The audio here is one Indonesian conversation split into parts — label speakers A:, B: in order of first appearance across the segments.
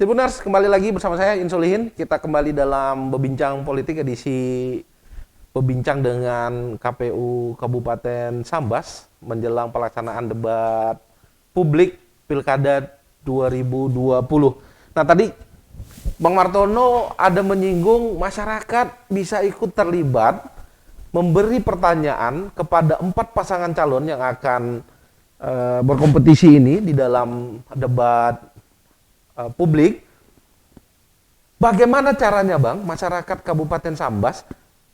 A: Tribuners, kembali lagi bersama saya Insolihin. Kita kembali dalam berbincang politik edisi berbincang dengan KPU Kabupaten Sambas menjelang pelaksanaan debat publik Pilkada 2020. Nah, tadi Bang Martono ada menyinggung masyarakat bisa ikut terlibat memberi pertanyaan kepada 4 pasangan calon yang akan berkompetisi ini di dalam debat publik. Bagaimana caranya, Bang, masyarakat Kabupaten Sambas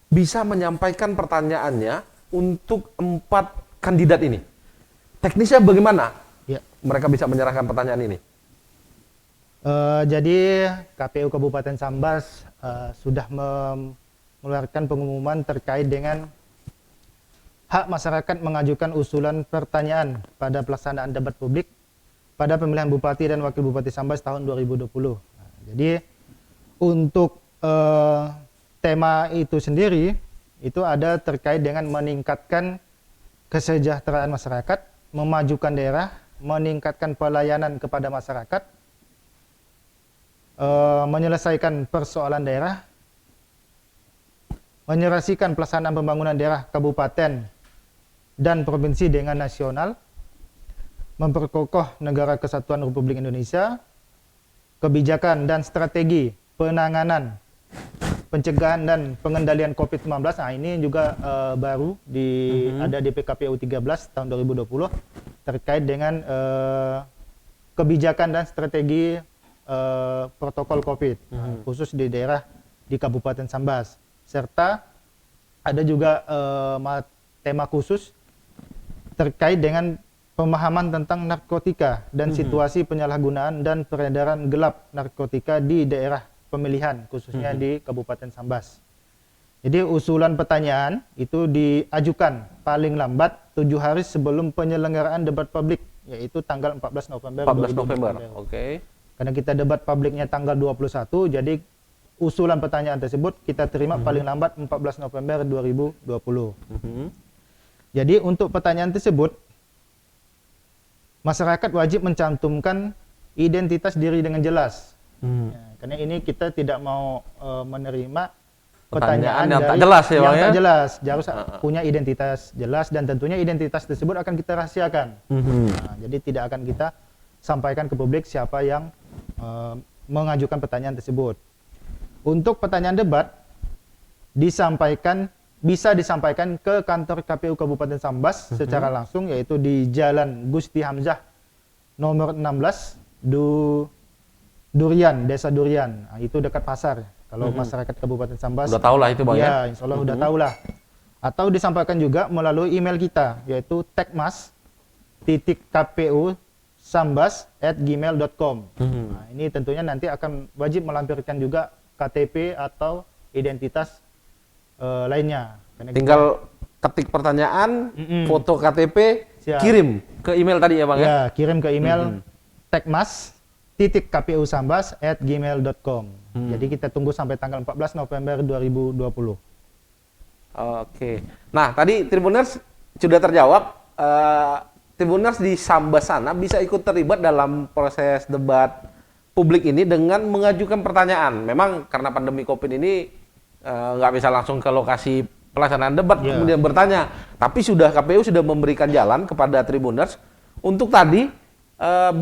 A: bisa menyampaikan pertanyaannya untuk 4 kandidat ini? Teknisnya bagaimana?
B: Ya.
A: Mereka bisa menyerahkan pertanyaan ini.
B: Jadi KPU Kabupaten Sambas sudah mengeluarkan pengumuman terkait dengan hak masyarakat mengajukan usulan pertanyaan pada pelaksanaan debat publik pada pemilihan Bupati dan Wakil Bupati Sambas tahun 2020. Jadi untuk tema itu sendiri itu ada terkait dengan meningkatkan kesejahteraan masyarakat, memajukan daerah, meningkatkan pelayanan kepada masyarakat, menyelesaikan persoalan daerah, menyelesaikan pelaksanaan pembangunan daerah kabupaten dan provinsi dengan nasional, memperkokoh negara kesatuan Republik Indonesia, kebijakan dan strategi penanganan, pencegahan dan pengendalian COVID-19. Nah, ini juga baru ada di PKPU 13 tahun 2020 terkait dengan kebijakan dan strategi protokol COVID khusus di daerah di Kabupaten Sambas, serta ada juga tema khusus terkait dengan pemahaman tentang narkotika dan situasi penyalahgunaan dan peredaran gelap narkotika di daerah pemilihan khususnya di Kabupaten Sambas. Jadi usulan pertanyaan itu diajukan paling lambat 7 hari sebelum penyelenggaraan debat publik, yaitu tanggal 14 November
A: 14 November. Oke.
B: Karena kita debat publiknya tanggal 21, jadi usulan pertanyaan tersebut kita terima paling lambat 14 November 2020. Jadi untuk pertanyaan tersebut, masyarakat wajib mencantumkan identitas diri dengan jelas. Ya, karena ini kita tidak mau menerima pertanyaan
A: yang tak
B: dari
A: jelas ya,
B: yang
A: Bang,
B: tak
A: ya?
B: jelas. Harus punya identitas jelas dan tentunya identitas tersebut akan kita rahasiakan. Nah, jadi tidak akan kita sampaikan ke publik siapa yang mengajukan pertanyaan tersebut. Untuk pertanyaan debat bisa disampaikan ke kantor KPU Kabupaten Sambas secara langsung, yaitu di Jalan Gusti Hamzah nomor 16 Durian, Desa Durian. Nah, itu dekat pasar. Kalau masyarakat Kabupaten Sambas
A: Udah tahu lah itu, Bang, ya?
B: Insya Allah udah tahu lah. Atau disampaikan juga melalui email kita, yaitu tekmas.kpu.sambas@gmail.com. Nah, ini tentunya nanti akan wajib melampirkan juga KTP atau identitas lainnya. Karena
A: Tinggal ketik pertanyaan, foto KTP,
B: Siap.
A: kirim ke email tadi ya, Bang, ya?
B: ya, kirim ke email tekmas.kpu.sambas@gmail.com. Jadi kita tunggu sampai tanggal 14 November 2020.
A: Oke. Nah, tadi Tribuners sudah terjawab. Tribuners di Sambas sana bisa ikut terlibat dalam proses debat publik ini dengan mengajukan pertanyaan. Memang karena pandemi COVID ini nggak bisa langsung ke lokasi pelaksanaan debat kemudian bertanya. Tapi KPU sudah memberikan jalan kepada Tribuners untuk tadi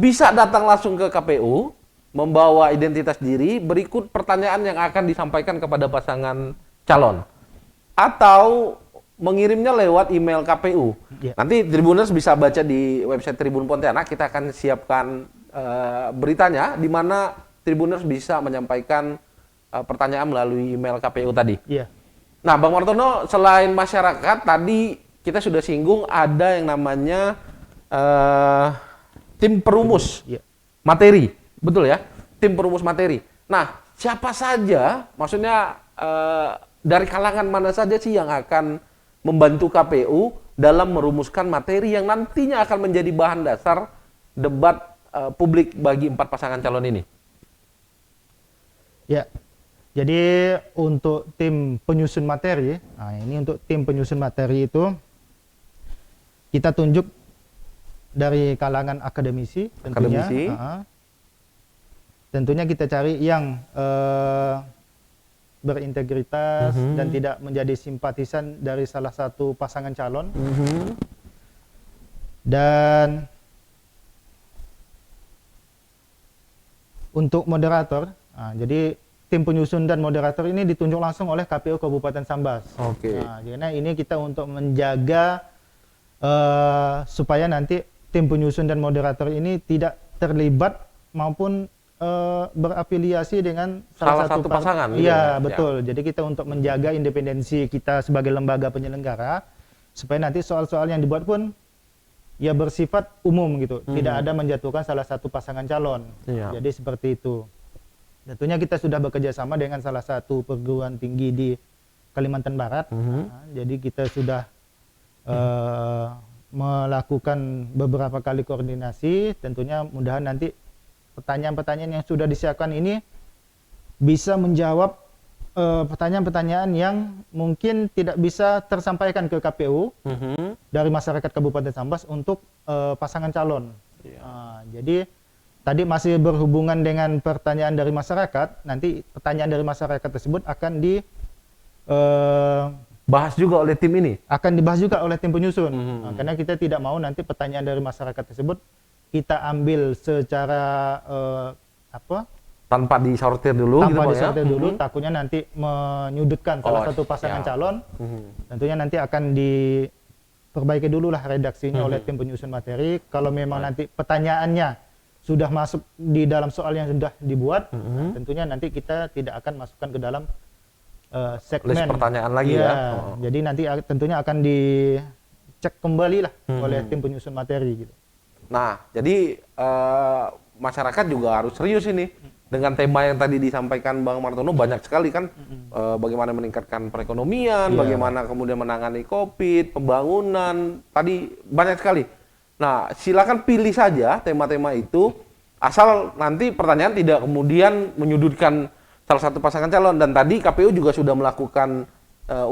A: bisa datang langsung ke KPU, membawa identitas diri, berikut pertanyaan yang akan disampaikan kepada pasangan calon. Atau mengirimnya lewat email KPU. Nanti Tribuners bisa baca di website Tribun Pontianak, kita akan siapkan beritanya di mana Tribuners bisa menyampaikan pertanyaan melalui email KPU tadi.
B: Iya.
A: Nah, Bang Martono, selain masyarakat, tadi kita sudah singgung ada yang namanya tim perumus materi, betul ya? Tim perumus materi. Nah, siapa saja, maksudnya dari kalangan mana saja sih yang akan membantu KPU dalam merumuskan materi yang nantinya akan menjadi bahan dasar debat publik bagi 4 pasangan calon ini?
B: Ya, jadi untuk tim penyusun materi, nah ini untuk tim penyusun materi itu kita tunjuk dari kalangan akademisi tentunya. tentunya kita cari yang berintegritas dan tidak menjadi simpatisan dari salah satu pasangan calon. Dan untuk moderator, jadi tim penyusun dan moderator ini ditunjuk langsung oleh KPU Kabupaten Sambas.
A: Oke.
B: Nah, jadi ini kita untuk menjaga supaya nanti tim penyusun dan moderator ini tidak terlibat maupun berafiliasi dengan
A: Salah satu pasangan, gitu ya?
B: Iya, betul. Jadi kita untuk menjaga independensi kita sebagai lembaga penyelenggara supaya nanti soal-soal yang dibuat pun ya bersifat umum gitu, tidak ada menjatuhkan salah satu pasangan calon.
A: Iya.
B: Jadi seperti itu. Tentunya kita sudah bekerja sama dengan salah satu perguruan tinggi di Kalimantan Barat. Nah, jadi kita sudah melakukan beberapa kali koordinasi. Tentunya mudahan nanti pertanyaan-pertanyaan yang sudah disiapkan ini bisa menjawab pertanyaan-pertanyaan yang mungkin tidak bisa tersampaikan ke KPU dari masyarakat Kabupaten Sambas untuk pasangan calon. Jadi tadi masih berhubungan dengan pertanyaan dari masyarakat, nanti pertanyaan dari masyarakat tersebut akan
A: Bahas juga oleh tim ini.
B: akan dibahas juga oleh tim penyusun. Karena kita tidak mau nanti pertanyaan dari masyarakat tersebut kita ambil secara
A: Tanpa disortir dulu
B: tanpa
A: gitu, Bang,
B: disortir
A: ya?
B: dulu, takutnya nanti menyudutkan salah satu pasangan
A: siap.
B: calon. Tentunya nanti akan diperbaiki dulu lah redaksinya oleh tim penyusun materi. Kalau memang nanti pertanyaannya sudah masuk di dalam soal yang sudah dibuat, tentunya nanti kita tidak akan masukkan ke dalam segmen
A: List pertanyaan lagi
B: Iya,
A: ya.
B: Jadi nanti tentunya akan dicek kembali lah oleh tim penyusun materi gitu.
A: Nah, jadi masyarakat juga harus serius ini dengan tema yang tadi disampaikan Bang Martono, banyak sekali kan bagaimana meningkatkan perekonomian, bagaimana kemudian menangani COVID, pembangunan, tadi banyak sekali. Nah, silakan pilih saja tema-tema itu, asal nanti pertanyaan tidak kemudian menyudutkan salah satu pasangan calon. Dan tadi KPU juga sudah melakukan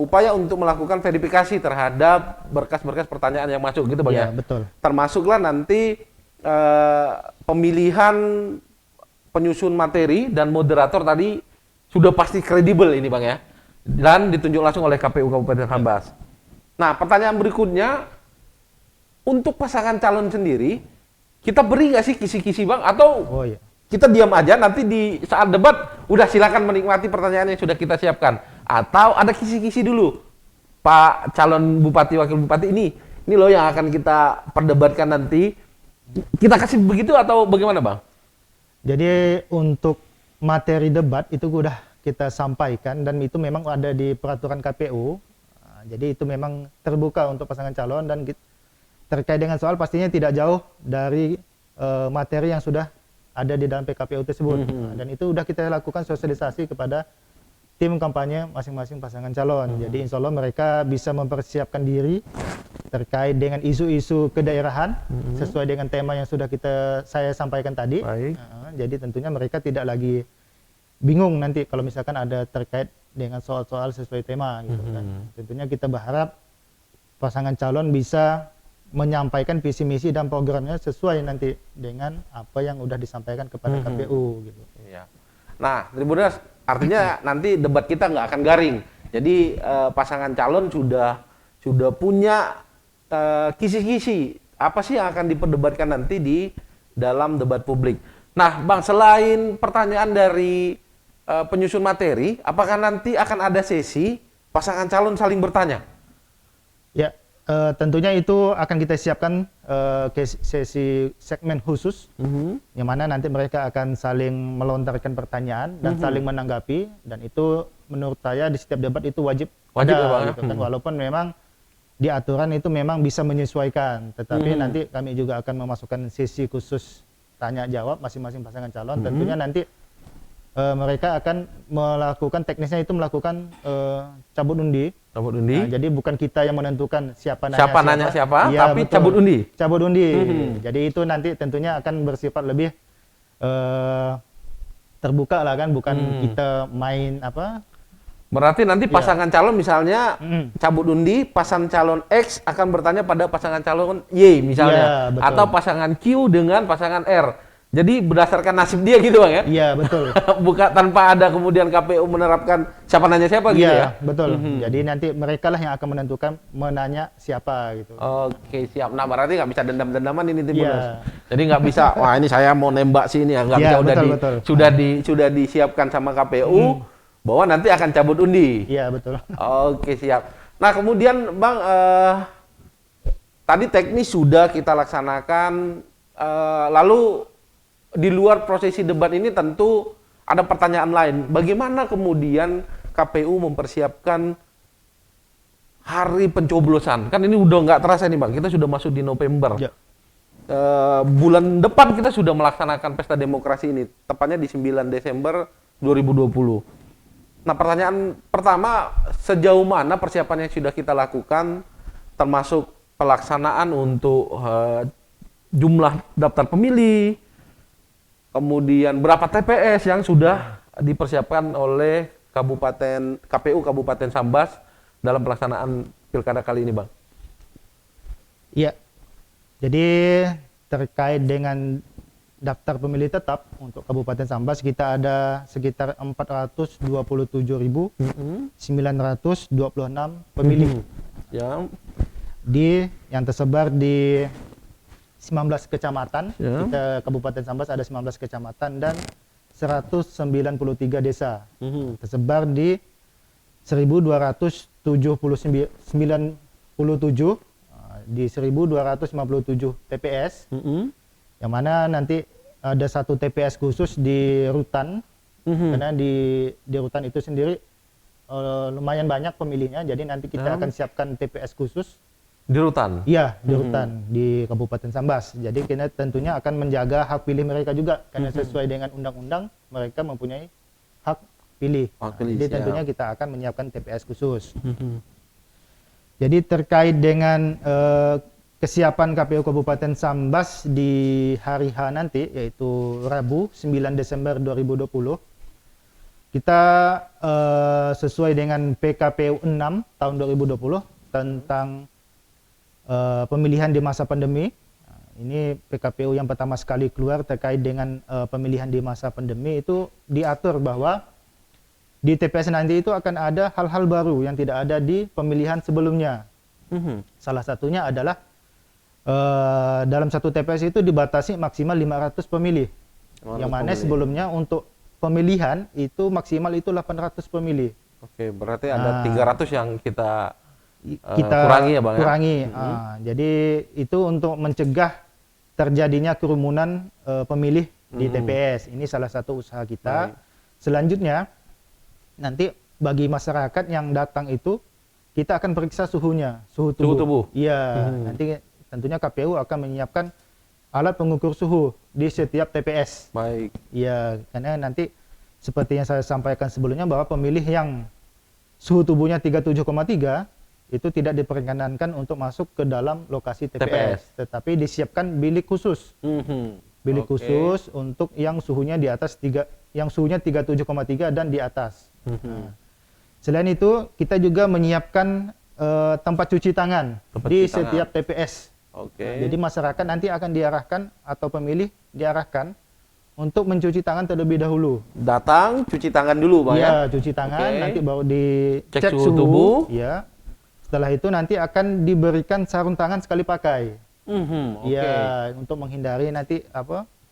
A: upaya untuk melakukan verifikasi terhadap berkas-berkas pertanyaan yang masuk gitu Bang ya.
B: Betul.
A: Termasuklah nanti pemilihan penyusun materi dan moderator tadi sudah pasti kredibel ini Bang ya. Dan ditunjuk langsung oleh KPU Kabupaten Sambas. Nah, pertanyaan berikutnya, untuk pasangan calon sendiri, kita beri nggak sih kisi-kisi Bang? Atau kita diam aja, nanti di saat debat, udah silakan menikmati pertanyaan yang sudah kita siapkan. Atau ada kisi-kisi dulu, Pak calon bupati, wakil bupati ini loh yang akan kita perdebatkan nanti. Kita kasih begitu atau bagaimana Bang?
B: Jadi untuk materi debat itu sudah kita sampaikan dan itu memang ada di peraturan KPU. Jadi itu memang terbuka untuk pasangan calon dan terkait dengan soal pastinya tidak jauh dari materi yang sudah ada di dalam PKPU tersebut. Dan itu sudah kita lakukan sosialisasi kepada tim kampanye masing-masing pasangan calon. Jadi insya Allah mereka bisa mempersiapkan diri terkait dengan isu-isu kedaerahan sesuai dengan tema yang sudah saya sampaikan tadi. Jadi tentunya mereka tidak lagi bingung nanti kalau misalkan ada terkait dengan soal-soal sesuai tema gitu kan. Tentunya kita berharap pasangan calon bisa menyampaikan visi misi dan programnya sesuai nanti dengan apa yang sudah disampaikan kepada KPU gitu.
A: Iya. Nah, Tribuners, artinya nanti debat kita nggak akan garing. Jadi pasangan calon sudah punya kisi-kisi apa sih yang akan diperdebatkan nanti di dalam debat publik. Nah, Bang, selain pertanyaan dari penyusun materi, apakah nanti akan ada sesi pasangan calon saling bertanya?
B: Ya, tentunya itu akan kita siapkan ke sesi segmen khusus, yang mana nanti mereka akan saling melontarkan pertanyaan dan saling menanggapi, dan itu menurut saya di setiap debat itu wajib
A: ya, Bang,
B: gitu kan, walaupun memang di aturan itu memang bisa menyesuaikan, tetapi nanti kami juga akan memasukkan sesi khusus tanya jawab masing-masing pasangan calon. Tentunya nanti mereka akan melakukan teknisnya itu melakukan cabut undi. Nah, jadi bukan kita yang menentukan siapa nanya siapa,
A: ya, tapi betul. Cabut undi.
B: Jadi itu nanti tentunya akan bersifat lebih terbuka lah kan, bukan kita main apa.
A: Berarti nanti pasangan calon misalnya cabut undi, pasangan calon X akan bertanya pada pasangan calon Y misalnya, atau pasangan Q dengan pasangan R. Jadi berdasarkan nasib dia gitu Bang ya?
B: Iya, betul.
A: Bukan tanpa ada kemudian KPU menerapkan siapa nanya siapa gitu ya?
B: Iya, betul. Jadi nanti mereka lah yang akan menentukan menanya siapa gitu.
A: Oke, siap. Nah, berarti nggak bisa dendam-dendaman ini Tribuners.
B: Iya.
A: Jadi nggak bisa, wah ini saya mau nembak sini ya, nggak
B: Iya,
A: bisa
B: betul.
A: sudah disiapkan sama KPU bahwa nanti akan cabut undi.
B: Iya, betul.
A: Oke, siap. Nah, kemudian Bang, tadi teknis sudah kita laksanakan, lalu di luar prosesi debat ini tentu ada pertanyaan lain. Bagaimana kemudian KPU mempersiapkan hari pencoblosan? Kan ini udah nggak terasa nih Bang, kita sudah masuk di November.
B: Ya.
A: Bulan depan kita sudah melaksanakan pesta demokrasi ini, tepatnya di 9 Desember 2020. Nah, pertanyaan pertama, sejauh mana persiapan yang sudah kita lakukan, termasuk pelaksanaan untuk jumlah daftar pemilih, kemudian berapa TPS yang sudah dipersiapkan oleh KPU Kabupaten Sambas dalam pelaksanaan pilkada kali ini, Bang?
B: Iya. Jadi terkait dengan daftar pemilih tetap untuk Kabupaten Sambas, kita ada sekitar 427.926 pemilih
A: Ya.
B: yang tersebar di 19 kecamatan.
A: Ya.
B: Kita Kabupaten Sambas ada 19 kecamatan dan 193 desa. Tersebar di 1297 di 1257 TPS. Yang mana nanti ada satu TPS khusus di Rutan. Karena di Rutan itu sendiri lumayan banyak pemilihnya, jadi nanti kita akan siapkan TPS khusus
A: Di Rutan?
B: iya, di Rutan, di Kabupaten Sambas. Jadi kita tentunya akan menjaga hak pilih mereka juga, karena sesuai dengan undang-undang mereka mempunyai hak pilih.
A: Hak pilih,
B: Jadi
A: siap.
B: tentunya kita akan menyiapkan TPS khusus. Jadi terkait dengan kesiapan KPU Kabupaten Sambas di hari H nanti, yaitu Rabu 9 Desember 2020, kita sesuai dengan PKPU 6 tahun 2020 tentang pemilihan di masa pandemi. Ini PKPU yang pertama sekali keluar terkait dengan pemilihan di masa pandemi, itu diatur bahwa di TPS nanti itu akan ada hal-hal baru yang tidak ada di pemilihan sebelumnya. Salah satunya adalah dalam satu TPS itu dibatasi maksimal 500 pemilih. Yang mana sebelumnya untuk pemilihan itu maksimal itu 800 pemilih.
A: Oke, berarti ada 300 yang kita
B: kita
A: kurangi ya Bang?
B: kurangi. Jadi itu untuk mencegah terjadinya kerumunan pemilih di TPS. Ini salah satu usaha kita.
A: Baik.
B: Selanjutnya nanti bagi masyarakat yang datang itu kita akan periksa suhunya, suhu tubuh. Iya, nanti tentunya KPU akan menyiapkan alat pengukur suhu di setiap TPS.
A: Baik.
B: Iya, karena nanti seperti yang saya sampaikan sebelumnya bahwa pemilih yang suhu tubuhnya 37,3 itu tidak diperkenankan untuk masuk ke dalam lokasi TPS, tetapi disiapkan bilik khusus. Bilik khusus untuk yang suhunya di atas yang suhunya 37,3 dan di atas. Nah, selain itu kita juga menyiapkan tempat cuci tangan di setiap TPS. Jadi masyarakat nanti akan diarahkan atau pemilih diarahkan untuk mencuci tangan terlebih dahulu.
A: Datang, cuci tangan dulu Bang ya?
B: Iya, cuci tangan, nanti baru dicek
A: Cek suhu tubuh.
B: Ya. Setelah itu nanti akan diberikan sarung tangan sekali pakai. Iya, untuk menghindari nanti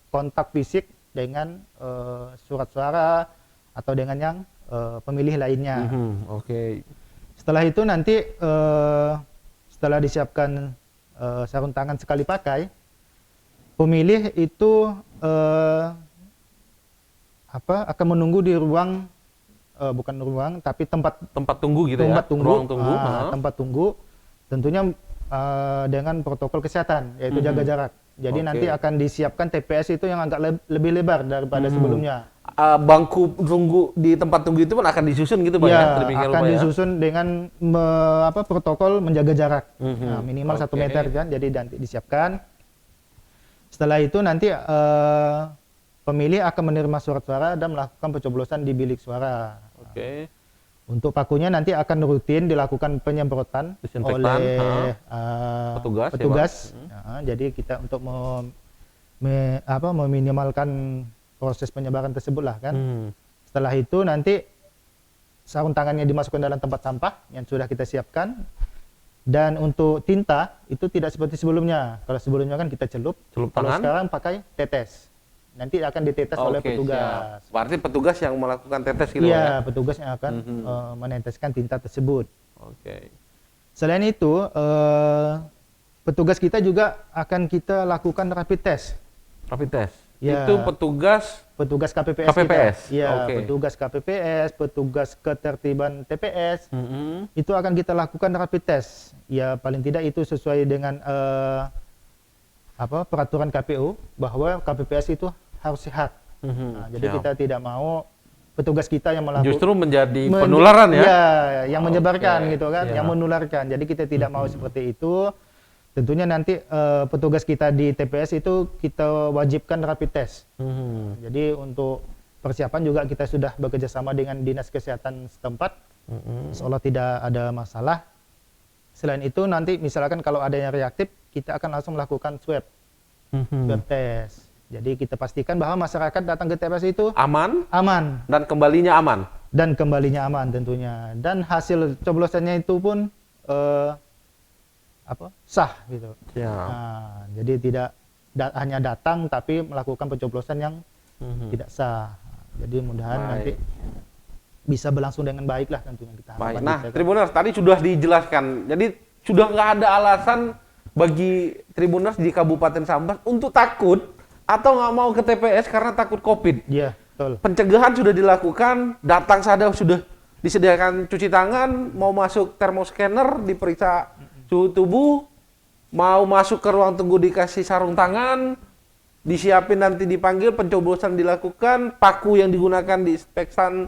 B: kontak fisik dengan surat suara atau dengan yang pemilih lainnya. Setelah itu nanti setelah disiapkan sarung tangan sekali pakai, pemilih itu akan menunggu di ruang bukan ruang tapi tempat
A: tunggu gitu
B: tempat
A: ya?
B: Tunggu,
A: Ruang tunggu.
B: tempat tunggu tentunya dengan protokol kesehatan, yaitu jaga jarak. Jadi nanti akan disiapkan TPS itu yang agak lebih lebar daripada sebelumnya.
A: Bangku tunggu di tempat tunggu itu pun akan disusun gitu Bang ya?
B: Akan disusun dengan protokol menjaga jarak. Nah, minimal 1 meter kan, jadi nanti disiapkan. Setelah itu nanti pemilih akan menerima surat suara dan melakukan pencoblosan di bilik suara. Untuk pakunya nanti akan rutin dilakukan penyemprotan oleh petugas. Jadi kita untuk meminimalkan proses penyebaran tersebut lah kan.
A: Hmm.
B: Setelah itu nanti sarung tangannya dimasukkan dalam tempat sampah yang sudah kita siapkan. Dan untuk tinta itu tidak seperti sebelumnya. Kalau sebelumnya kan kita celup,
A: Celup
B: kalau
A: tangan.
B: sekarang pakai tetes. Nanti akan ditetes oleh
A: Oke,
B: petugas.
A: siap. Berarti petugas yang melakukan tetes gitu
B: Iya,
A: ya?
B: petugas yang akan meneteskan tinta tersebut.
A: Oke.
B: Selain itu, petugas kita juga akan kita lakukan rapid test.
A: Rapid test.
B: Ya.
A: Itu petugas
B: Petugas KPPS,
A: KPPS?
B: kita. Iya,
A: Oke.
B: petugas KPPS, petugas ketertiban TPS.
A: Mm-mm.
B: Itu akan kita lakukan rapid test. Ya, paling tidak itu sesuai dengan peraturan KPU bahwa KPPS itu harus sehat.
A: Mhm,
B: Nah, jadi
A: siap.
B: kita tidak mau petugas kita yang melakukan
A: Justru menjadi penularan ya?
B: Iya, yang menyebarkan
A: Oke,
B: gitu kan,
A: iya.
B: yang menularkan. Jadi kita tidak mau seperti itu. Tentunya nanti petugas kita di TPS itu kita wajibkan rapid test.
A: Mhm.
B: Jadi untuk persiapan juga kita sudah bekerja sama dengan Dinas Kesehatan setempat.
A: Mhm.
B: Insya Allah tidak ada masalah. Selain itu nanti misalkan kalau ada yang reaktif, kita akan langsung melakukan swab
A: Mhm.
B: test. Jadi kita pastikan bahwa masyarakat datang ke TPS itu
A: Aman
B: aman
A: dan kembalinya aman.
B: dan kembalinya aman tentunya. Dan hasil coblosannya itu pun sah gitu.
A: Siap.
B: Nah, jadi tidak hanya datang tapi melakukan pencoblosan yang
A: Mhm.
B: tidak sah. Jadi mudahan
A: Baik.
B: nanti bisa berlangsung dengan baik lah tentunya kita
A: Baik.
B: harapkan
A: Nah,
B: gitu ya kan.
A: Tribuners tadi sudah dijelaskan. Jadi sudah nggak ada alasan bagi Tribuners di Kabupaten Sambas untuk takut atau nggak mau ke TPS karena takut COVID.
B: Iya, betul.
A: Pencegahan sudah dilakukan, datang saja sudah disediakan cuci tangan, mau masuk termoscanner diperiksa suhu tubuh, mau masuk ke ruang tunggu dikasih sarung tangan, disiapin nanti dipanggil, pencoblosan dilakukan, paku yang digunakan diinspeksan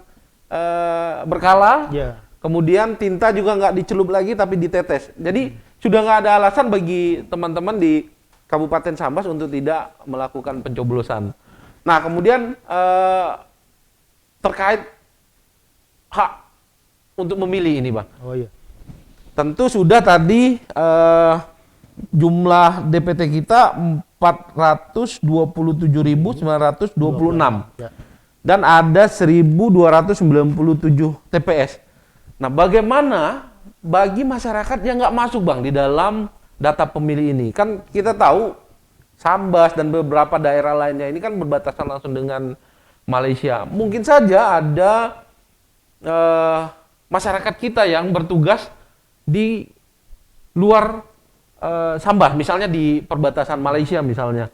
A: berkala,
B: Iya.
A: kemudian tinta juga nggak dicelup lagi tapi ditetes. Jadi sudah nggak ada alasan bagi teman-teman di Kabupaten Sambas untuk tidak melakukan pencoblosan. Nah kemudian terkait hak untuk memilih ini, Bang.
B: Oh iya.
A: Tentu sudah tadi jumlah DPT kita 427.926
B: Ya.
A: dan ada 1.297 TPS. Nah, bagaimana bagi masyarakat yang nggak masuk, Bang, di dalam data pemilih ini? Kan kita tahu Sambas dan beberapa daerah lainnya ini kan berbatasan langsung dengan Malaysia. Mungkin saja ada masyarakat kita yang bertugas di luar Sambas, misalnya di perbatasan Malaysia misalnya.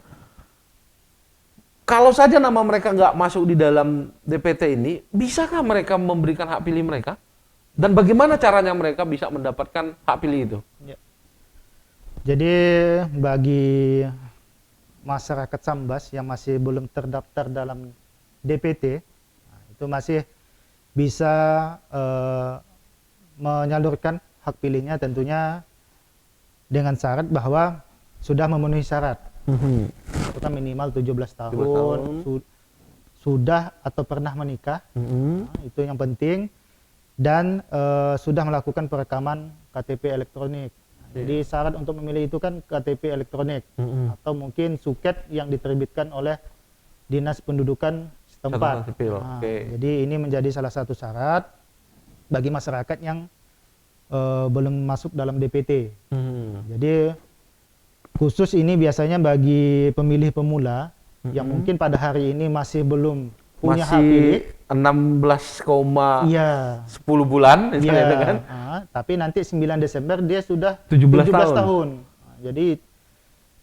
A: Kalau saja nama mereka nggak masuk di dalam DPT ini, bisakah mereka memberikan hak pilih mereka? Dan bagaimana caranya mereka bisa mendapatkan hak pilih itu?
B: Ya. Jadi bagi masyarakat Sambas yang masih belum terdaftar dalam DPT, itu masih bisa menyalurkan hak pilihnya tentunya dengan syarat bahwa sudah memenuhi syarat. Itu kan minimal 17 tahun,
A: tahun.
B: sudah atau pernah menikah, nah, itu yang penting, dan sudah melakukan perekaman KTP elektronik. Jadi syarat untuk memilih itu kan KTP elektronik atau mungkin suket yang diterbitkan oleh Dinas Pendudukan setempat.
A: Catatan sipil,
B: Nah,
A: oke.
B: Jadi ini menjadi salah satu syarat bagi masyarakat yang belum masuk dalam DPT. Jadi khusus ini biasanya bagi pemilih pemula yang mungkin pada hari ini masih belum punya hak pilih.
A: Masih 16,10
B: Iya.
A: bulan,
B: Iya.
A: misalnya kan?
B: Tapi nanti 9 Desember dia sudah
A: 17
B: tahun. Nah, jadi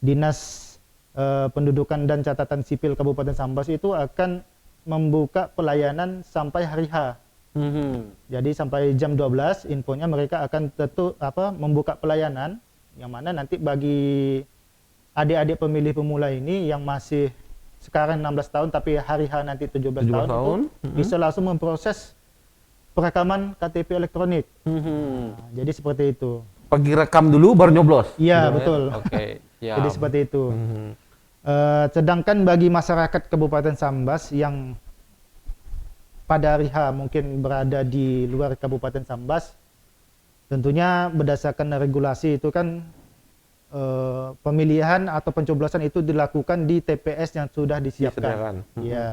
B: Dinas Pendudukan dan Catatan Sipil Kabupaten Sambas itu akan membuka pelayanan sampai hari H. Jadi sampai jam 12 infonya mereka akan membuka pelayanan yang mana nanti bagi adik-adik pemilih pemula ini yang masih sekarang 16 tahun tapi hari H nanti 17 tahun, itu bisa langsung memproses perekaman KTP elektronik. Nah, jadi seperti itu.
A: Pergi rekam dulu baru nyoblos.
B: Iya,
A: Gitu kan?
B: betul.
A: Oke. siap.
B: Jadi seperti itu. Sedangkan bagi masyarakat Kabupaten Sambas yang pada hari H mungkin berada di luar Kabupaten Sambas, tentunya berdasarkan regulasi itu kan pemilihan atau pencoblosan itu dilakukan di TPS yang sudah
A: Disediakan.
B: disiapkan. Iya.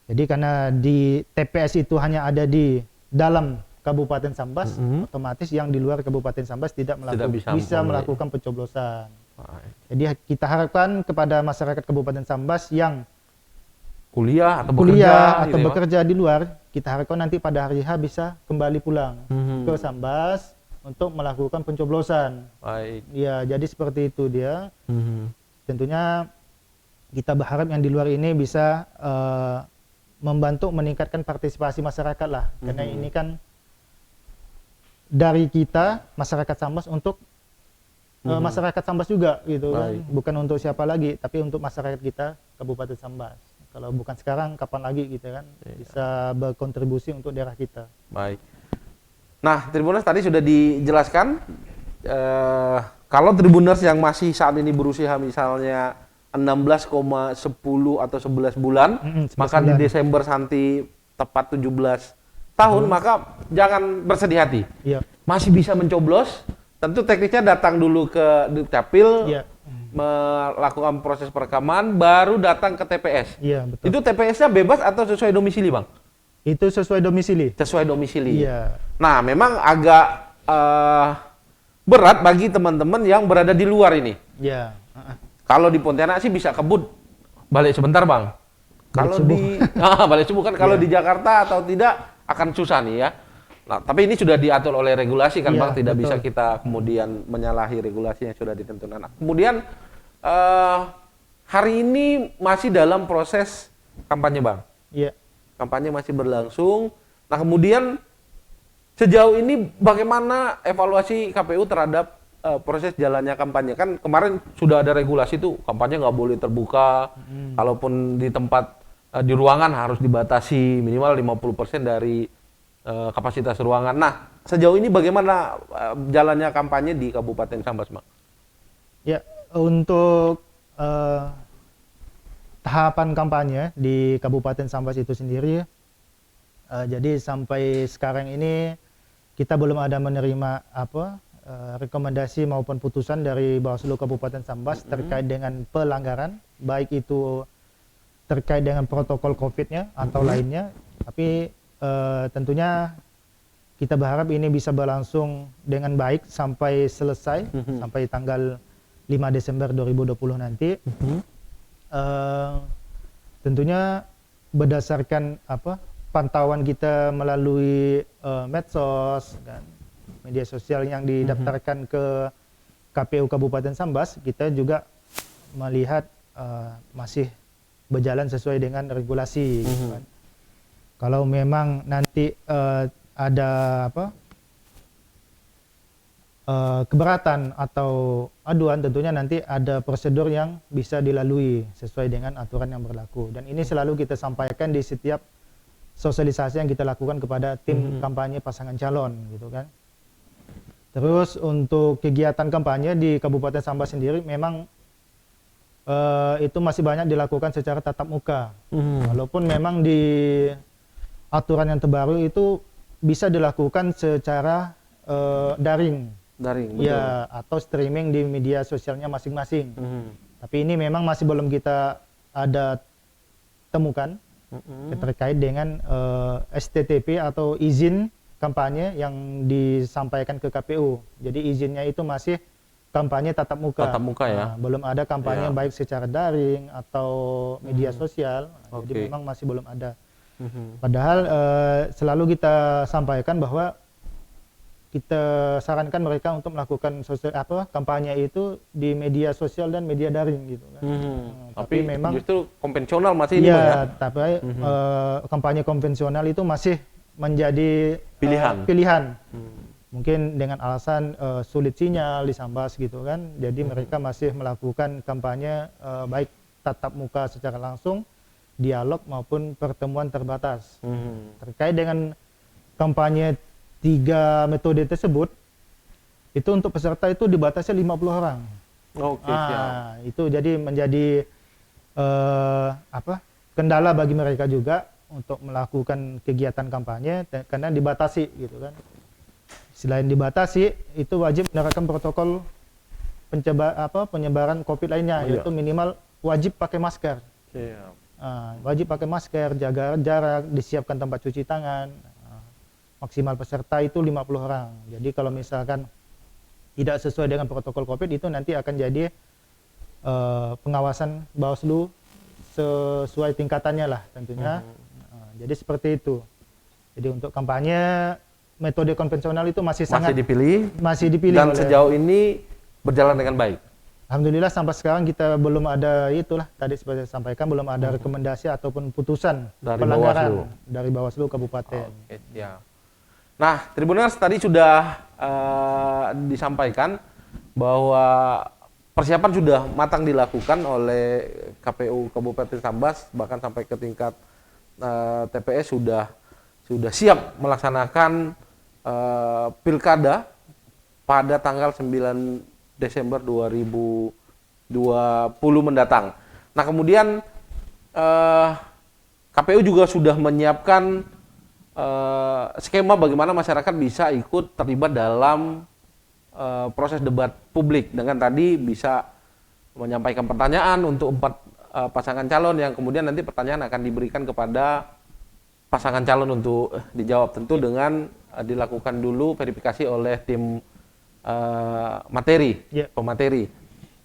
B: Jadi karena di TPS itu hanya ada di dalam Kabupaten Sambas, otomatis yang di luar Kabupaten Sambas tidak bisa melakukan pencoblosan. Jadi kita harapkan kepada masyarakat Kabupaten Sambas yang
A: Kuliah atau
B: bekerja di luar, kita harapkan nanti pada hari H bisa kembali pulang ke Sambas untuk melakukan pencoblosan.
A: Baik.
B: Ya, jadi seperti itu dia. Tentunya kita berharap yang di luar ini bisa membantu meningkatkan partisipasi masyarakat lah, karena ini kan dari kita masyarakat Sambas untuk masyarakat Sambas juga gitu kan, bukan untuk siapa lagi, tapi untuk masyarakat kita Kabupaten Sambas. Kalau bukan sekarang, kapan lagi gitu kan bisa berkontribusi untuk daerah kita.
A: Baik. Nah, Tribuners tadi sudah dijelaskan kalau Tribuners yang masih saat ini berusia misalnya 16,10 atau 11 bulan,
B: 11
A: maka di
B: bulan.
A: Desember nanti tepat 17 tahun, maka jangan bersedih hati.
B: Iya.
A: Masih bisa mencoblos. Tentu teknisnya datang dulu ke Dukcapil,
B: Iya.
A: melakukan proses perekaman, baru datang ke TPS.
B: Iya, betul.
A: Itu TPS-nya bebas atau sesuai domisili, Bang?
B: Itu sesuai domisili.
A: Sesuai domisili.
B: Iya.
A: Nah, memang agak berat bagi teman-teman yang berada di luar ini.
B: Iya.
A: Kalau di Pontianak sih bisa kebut balik sebentar, Bang. Kalau di balik subuh kan, kalau di Jakarta atau tidak akan susah nih ya. Nah, tapi ini sudah diatur oleh regulasi kan,
B: Iya,
A: Bang, tidak
B: betul.
A: bisa kita kemudian menyalahi regulasi yang sudah ditentukan. Nah, kemudian hari ini masih dalam proses kampanye, Bang.
B: Iya.
A: Kampanye masih berlangsung. Nah, kemudian sejauh ini bagaimana evaluasi KPU terhadap proses jalannya kampanye? Kan kemarin sudah ada regulasi tuh, kampanye nggak boleh terbuka, kalaupun di tempat di ruangan harus dibatasi minimal 50% dari kapasitas ruangan. Nah, sejauh ini bagaimana jalannya kampanye di Kabupaten Sambas, Bang?
B: Ya, untuk tahapan kampanye di Kabupaten Sambas itu sendiri, jadi sampai sekarang ini kita belum ada menerima rekomendasi maupun putusan dari Bawaslu Kabupaten Sambas terkait dengan pelanggaran, baik itu terkait dengan protokol COVID-nya atau lainnya. Tapi tentunya kita berharap ini bisa berlangsung dengan baik sampai selesai, sampai tanggal 5 Desember 2020 nanti. Tentunya berdasarkan pantauan kita melalui medsos kan, media sosial yang didaftarkan ke KPU Kabupaten Sambas, kita juga melihat masih berjalan sesuai dengan regulasi. Gitu kan. Kalau memang nanti ada keberatan atau aduan, tentunya nanti ada prosedur yang bisa dilalui sesuai dengan aturan yang berlaku. Dan ini selalu kita sampaikan di setiap sosialisasi yang kita lakukan kepada tim kampanye pasangan calon, gitu kan. Terus untuk kegiatan kampanye di Kabupaten Sambas sendiri memang itu masih banyak dilakukan secara tatap muka. Walaupun memang di aturan yang terbaru itu bisa dilakukan secara daring.
A: Daring, betul.
B: Ya, atau streaming di media sosialnya masing-masing. Tapi ini memang masih belum kita ada temukan terkait dengan STTP atau izin kampanye yang disampaikan ke KPU. Jadi izinnya itu masih kampanye tatap muka.
A: Tatap muka ya.
B: Belum ada kampanye baik secara daring atau media sosial. Jadi memang masih belum ada. Padahal selalu kita sampaikan bahwa kita sarankan mereka untuk melakukan kampanye itu di media sosial dan media daring gitu kan.
A: Tapi
B: memang
A: justru konvensional masih ini, Bang, ya.
B: Tapi kampanye konvensional itu masih menjadi
A: pilihan.
B: Mungkin dengan alasan sulit sinyal di Sambas gitu kan. Jadi mereka masih melakukan kampanye baik tatap muka secara langsung, dialog maupun pertemuan terbatas. Terkait dengan kampanye 3 metode tersebut, itu untuk peserta itu dibatasi 50 orang. Itu jadi menjadi kendala bagi mereka juga untuk melakukan kegiatan kampanye karena dibatasi gitu kan. Selain dibatasi, itu wajib menerapkan protokol penyebaran COVID lainnya,
A: Iya.
B: yaitu minimal wajib pakai masker.
A: Siap.
B: Wajib pakai masker, jaga jarak, disiapkan tempat cuci tangan. Maksimal peserta itu 50 orang. Jadi kalau misalkan tidak sesuai dengan protokol COVID itu nanti akan jadi pengawasan Bawaslu sesuai tingkatannya lah tentunya. Jadi seperti itu. Jadi untuk kampanye metode konvensional itu masih dipilih
A: Dan
B: oleh,
A: sejauh ini berjalan dengan baik.
B: Alhamdulillah sampai sekarang kita belum ada itulah tadi seperti saya sampaikan belum ada rekomendasi ataupun putusan
A: Dari
B: pelanggaran
A: Bawaslu.
B: dari Bawaslu Kabupaten.
A: Oke, siap. Nah, Tribuners tadi sudah disampaikan bahwa persiapan sudah matang dilakukan oleh KPU Kabupaten Sambas, bahkan sampai ke tingkat TPS sudah siap melaksanakan pilkada pada tanggal 9 Desember 2020 mendatang. Nah, kemudian KPU juga sudah menyiapkan skema bagaimana masyarakat bisa ikut terlibat dalam proses debat publik dengan tadi bisa menyampaikan pertanyaan untuk 4 pasangan calon yang kemudian nanti pertanyaan akan diberikan kepada pasangan calon untuk dijawab, tentu dengan dilakukan dulu verifikasi oleh tim pemateri.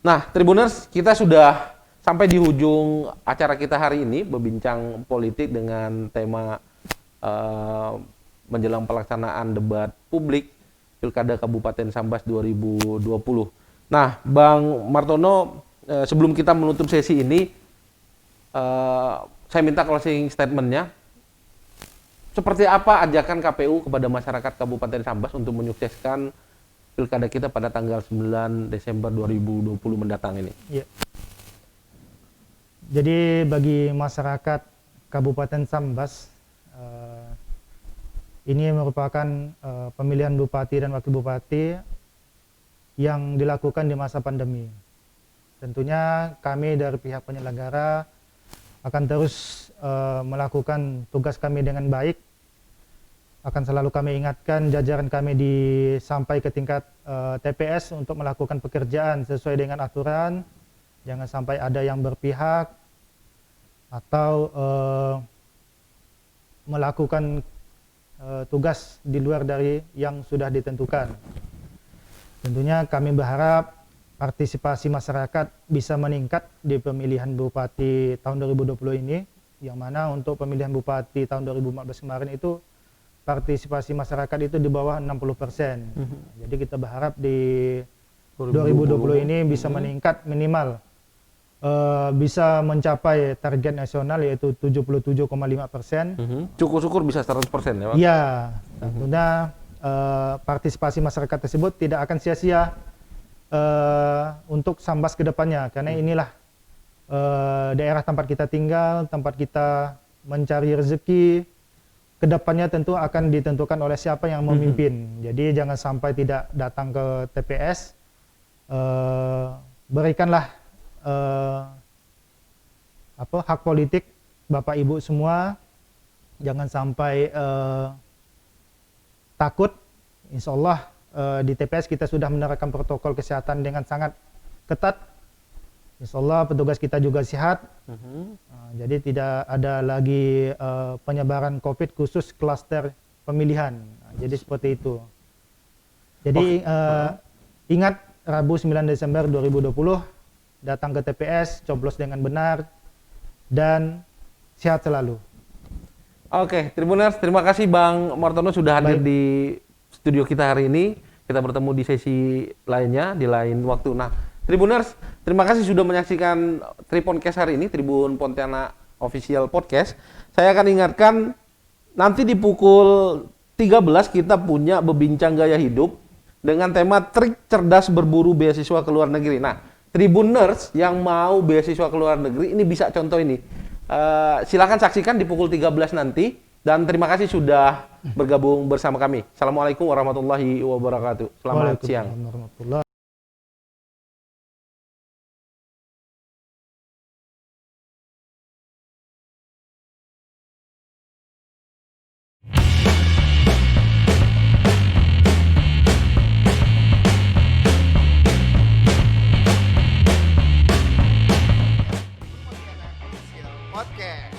A: Nah, Tribuners, kita sudah sampai di ujung acara kita hari ini berbincang politik dengan tema menjelang pelaksanaan debat publik Pilkada Kabupaten Sambas 2020. Nah, Bang Martono, sebelum kita menutup sesi ini, saya minta closing statement-nya. Seperti apa ajakan KPU kepada masyarakat Kabupaten Sambas untuk menyukseskan Pilkada kita pada tanggal 9 Desember 2020 mendatang ini?
B: Ya. Jadi bagi masyarakat Kabupaten Sambas, ini merupakan pemilihan bupati dan wakil bupati yang dilakukan di masa pandemi. Tentunya kami dari pihak penyelenggara akan terus melakukan tugas kami dengan baik. Akan selalu kami ingatkan jajaran kami sampai ke tingkat TPS untuk melakukan pekerjaan sesuai dengan aturan. Jangan sampai ada yang berpihak atau melakukan tugas di luar dari yang sudah ditentukan. Tentunya kami berharap partisipasi masyarakat bisa meningkat di pemilihan bupati tahun 2020 ini, yang mana untuk pemilihan bupati tahun 2014 kemarin itu partisipasi masyarakat itu di bawah 60%. Jadi kita berharap di 2020 ini bisa meningkat minimal bisa mencapai target nasional yaitu 77,5%.
A: Syukur-syukur bisa 100% ya, Pak?
B: Iya, tentunya partisipasi masyarakat tersebut tidak akan sia-sia untuk Sambas ke depannya, karena inilah daerah tempat kita tinggal, tempat kita mencari rezeki. Kedepannya tentu akan ditentukan oleh siapa yang memimpin. Jadi jangan sampai tidak datang ke TPS. Berikanlah hak politik Bapak Ibu semua. Jangan sampai takut. Insya Allah di TPS kita sudah menerapkan protokol kesehatan dengan sangat ketat. Insya Allah petugas kita juga sehat. Jadi tidak ada lagi penyebaran COVID khusus klaster pemilihan. Jadi seperti itu. Jadi ingat Rabu 9 Desember 2020 datang ke TPS, coblos dengan benar dan sehat selalu.
A: Oke, Tribuners, terima kasih Bang Martono sudah hadir di studio kita hari ini. Kita bertemu di sesi lainnya di lain waktu. Nah, Tribuners, terima kasih sudah menyaksikan Triponcast hari ini, Tribun Pontianak Official Podcast. Saya akan ingatkan, nanti di pukul 13 kita punya berbincang gaya hidup dengan tema trik cerdas berburu beasiswa ke luar negeri. Nah, Tribuners yang mau beasiswa ke luar negeri, ini bisa contoh ini. Silakan saksikan di pukul 13 nanti. Dan terima kasih sudah bergabung bersama kami. Assalamualaikum warahmatullahi wabarakatuh. Selamat siang.
B: Warahmatullahi
C: Podcast.